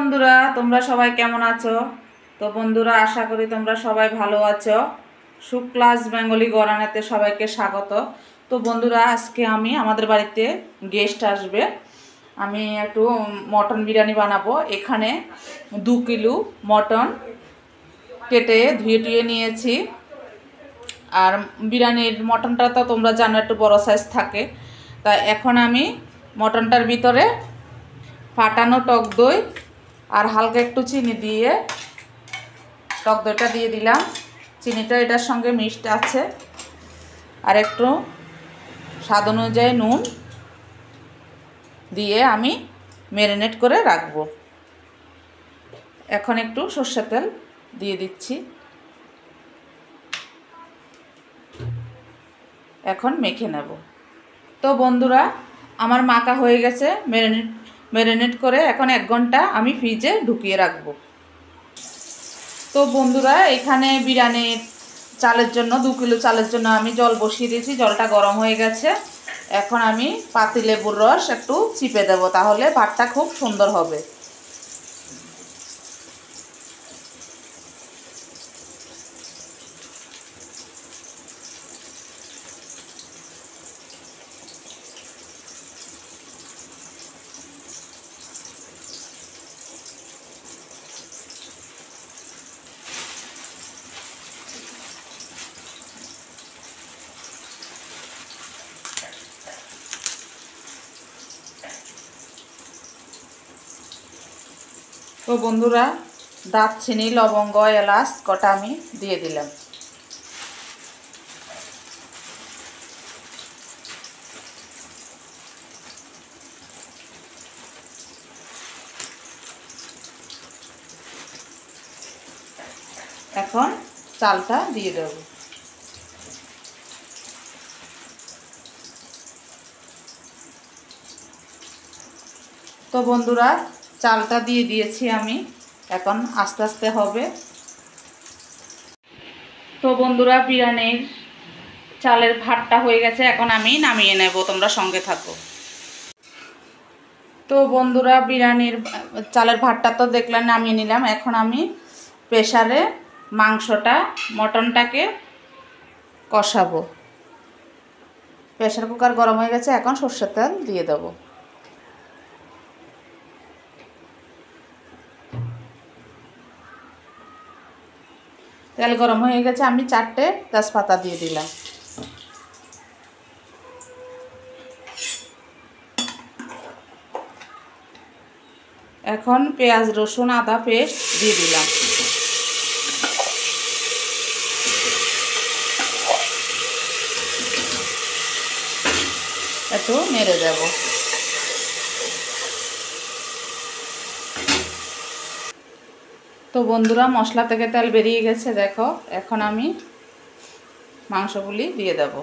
বন্ধুরা, তোমরা সবাই কেমন আছো? তো বন্ধুরা, আশা করি তোমরা সবাই ভালো আছো। শুক্লাস বেঙ্গলি গরানাতে সবাইকে স্বাগত। তো বন্ধুরা, আজকে আমি আমাদের বাড়িতে গেস্ট আসবে, আমি একটু মটন বিরিয়ানি বানাবো। এখানে 2 কিলো মটন কেটে ধুয়ে টুয়ে নিয়েছি। আর বিরিয়ানির মটনটা তো তোমরা জানো একটু বড় সাইজ থাকে। তাই এখন আমি মটনটার ভিতরে ফাটানো টক দই আর হালকা একটু চিনি দিয়ে, টক দইটা দিয়ে দিলাম, চিনিটা এটার সঙ্গে মিক্সড আছে, আর একটু স্বাদ অনুযায়ী নুন দিয়ে আমি ম্যারিনেট করে রাখবো। এখন একটু সরষের তেল দিয়ে দিচ্ছি। এখন মেখে নেব। তো বন্ধুরা, আমার মাখা হয়ে গেছে। ম্যারিনেট করে এখন 1 ঘন্টা আমি ফ্রিজে ঢুকিয়ে রাখবো। তো বন্ধুরা, এখানে বিরিয়ানির চালের জন্য 2 কিলো চালের জন্য আমি জল বসিয়ে দিয়েছি। জলটা গরম হয়ে গেছে। এখন আমি পাতিলেবুর রস একটু চিপে দেব, তাহলে ভাতটা খুব সুন্দর হবে। তো বন্ধুরা, দারচিনি, লবঙ্গ, এলাচ কটা আমি দিয়ে দিলাম। এখন চালটা দিয়ে দেব। তো বন্ধুরা, চালটা দিয়ে দিয়েছি আমি, এখন আস্তে আস্তে হবে। তো বন্ধুরা, বিরিয়ানির চালের ভাতটা হয়ে গেছে, এখন আমি নামিয়ে নেব, তোমরা সঙ্গে থাকো। তো বন্ধুরা, বিরিয়ানির চালের ভাতটা তো দেখলাম নামিয়ে নিলাম। এখন আমি প্রেসারে মাংসটা, মটনটাকে কষাবো। প্রেসার কুকার গরম হয়ে গেছে, এখন সরষের তেল দিয়ে দেবো। তেল গরম হয়ে গেছে, আমি 4টে তেজপাতা দিয়ে দিলাম। এখন পেঁয়াজ, রসুন, আদা পেস্ট দিয়ে দিলাম। একটু নেড়ে দেব। তো বন্ধুরা, মশলা থেকে তেল বেরিয়ে গেছে, দেখো। এখন আমি মাংসগুলি দিয়ে দেব।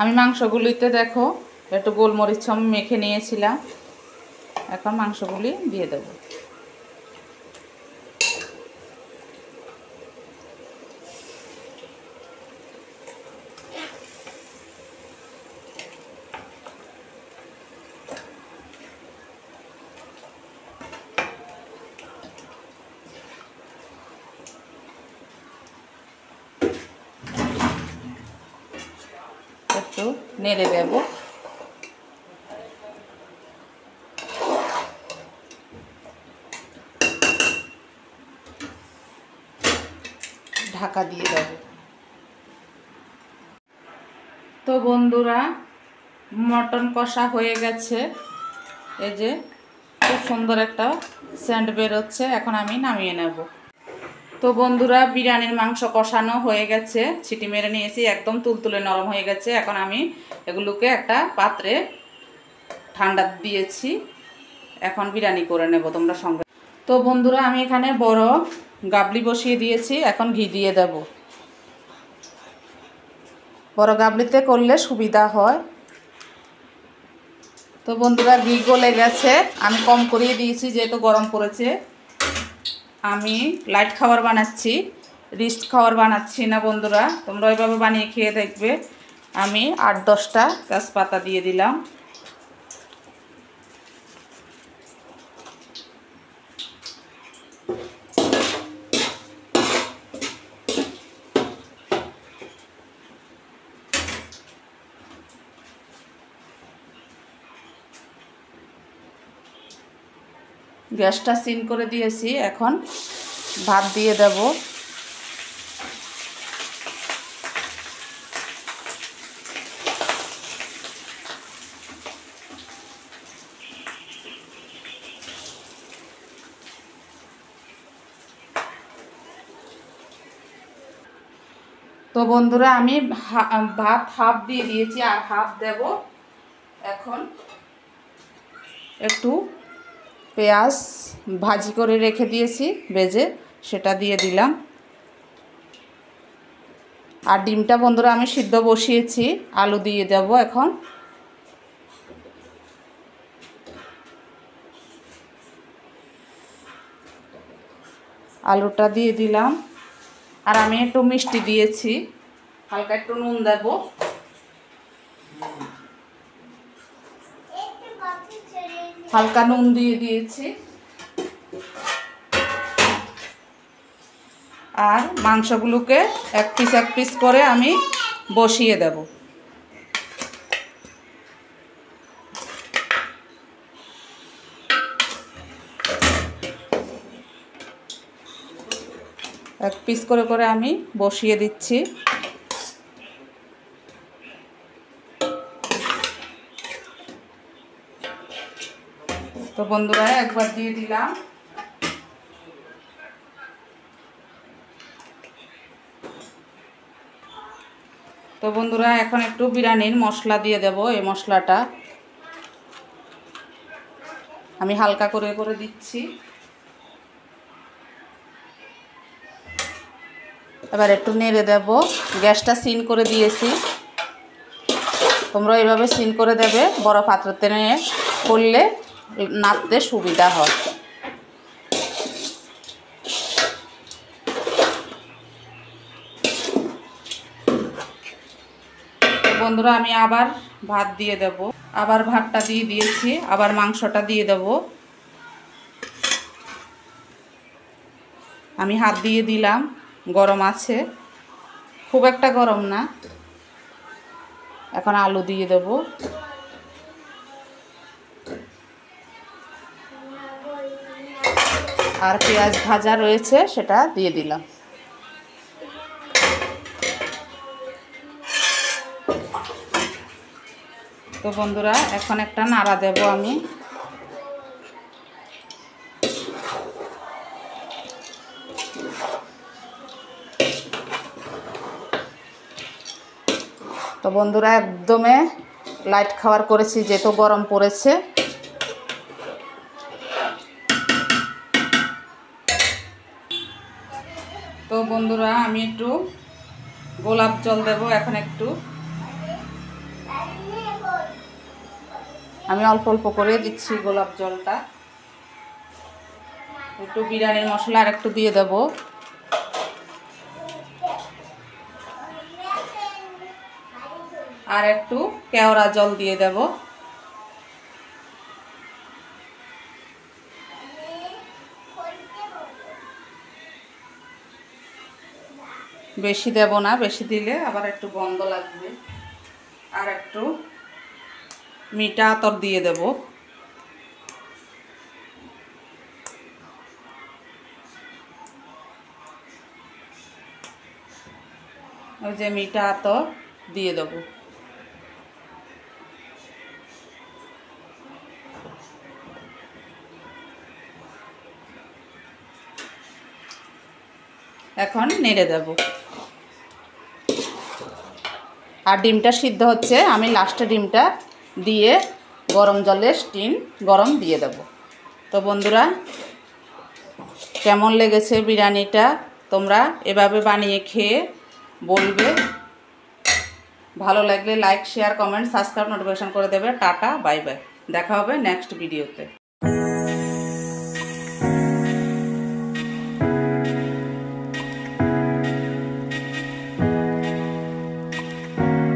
আমি মাংসগুলিতে দেখো একটু গোলমরিচ আমি মেখে নিয়েছিলাম। এখন মাংসগুলি দিয়ে দেব। একটু নেড়ে দেব। ঢাকা দিয়ে দেব। তো বন্ধুরা, মটন কষা হয়ে গেছে। এই যে খুব সুন্দর একটা সেন্ট বেরোচ্ছে। এখন আমি নামিয়ে নেব। তো বন্ধুরা, বিরিয়ানির মাংস কষানো হয়ে গেছে, ছিটি মেরে নিয়েছি, একদম তুলতুলে নরম হয়ে গেছে। এখন আমি এগুলোকে একটা পাত্রে ঠান্ডা দিয়েছি। এখন বিরিয়ানি করে নেব, তোমরা সঙ্গে। তো বন্ধুরা, আমি এখানে বড় গাবলি বসিয়ে দিয়েছি, এখন ঘি দিয়ে দেব। বড় গাবলিতে করলে সুবিধা হয়। তো বন্ধুরা, ঘি গলে গেছে, আমি কম করিয়ে দিয়েছি যেহেতু গরম পড়েছে। আমি লাইট খাবার বানাচ্ছি, রিচ খাবার বানাচ্ছি না বন্ধুরা। তোমরা ওইভাবে বানিয়ে খেয়ে দেখবে, আমি 8-10টা তেজপাতা দিয়ে দিলাম। গ্যাসটা সিম করে দিয়েছি, এখন ভাত দিয়ে দেব। তো বন্ধুরা আমি ভাত হাফ দিয়ে দিয়েছি, আর হাফ দেব। এখন একটু পেঁয়াজ ভাজি করে রেখে দিয়েছি ভেজে, সেটা দিয়ে দিলাম। আর ডিমটা বন্ধুরা আমি সিদ্ধ বসিয়েছি, আলু দিয়ে দেব এখন। আলুটা দিয়ে দিলাম। আর আমি একটু মিষ্টি দিয়েছি, হালকা একটু নুন দেব। হালকা নুন দিয়ে দিয়েছি। আর মাংসগুলোকে এক পিস করে আমি বসিয়ে দেব। এক পিস করে আমি বসিয়ে দিচ্ছি। তো বন্ধুরা একবার দিয়ে দিলাম। তো বন্ধুরা এখন একটু বিরিয়ানির মশলা দিয়ে দেব। এই মশলাটা আমি হালকা করে দিচ্ছি। এবার একটু নেড়ে দেব। গ্যাসটা সিন করে দিয়েছি, তোমরা এইভাবে সিন করে দেবে। বড় পাত্রতে নিয়ে করলে নাড়তে সুবিধা হয়। বন্ধুরা আমি আবার ভাত দিয়ে দেব। আবার ভাতটা দিয়ে দিয়েছি, আবার মাংসটা দিয়ে দেব। আমি হাত দিয়ে দিলাম, গরম আছে, খুব একটা গরম না। এখন আলু দিয়ে দেব। আর পেঁয়াজ ভাজা রয়েছে, সেটা দিয়ে দিলাম। তো বন্ধুরা এখন একটা নাড়া দেব আমি। তো বন্ধুরা একদমে লাইট খাবার করেছি, যেহেতু গরম পড়েছে। তো বন্ধুরা আমি একটু গোলাপ জল দেব। এখন একটু আমি অল্প করে দিচ্ছি গোলাপ জলটা। একটু বিরিয়ানির মশলা আর একটু দিয়ে দেব। আর একটু কেওড়া জল দিয়ে দেব। বেশি দেব না, বেশি দিলে আবার একটু গন্ধ লাগবে। আর একটু মিঠা আতর দিয়ে দেব। ওই যে মিঠা আতর দিয়ে দেব। এখন নেড়ে দেব। আর ডিমটা সিদ্ধ হচ্ছে, আমি লাস্টে ডিমটা দিয়ে গরম জলে স্টিম গরম দিয়ে দেব। তো বন্ধুরা কেমন লেগেছে বিরিয়ানিটা, তোমরা এভাবে বানিয়ে খেয়ে বলবে। ভালো লাগলে like, share, comment, subscribe, notification করে দেবে। Tata, bye bye. দেখা হবে নেক্সট ভিডিওতে।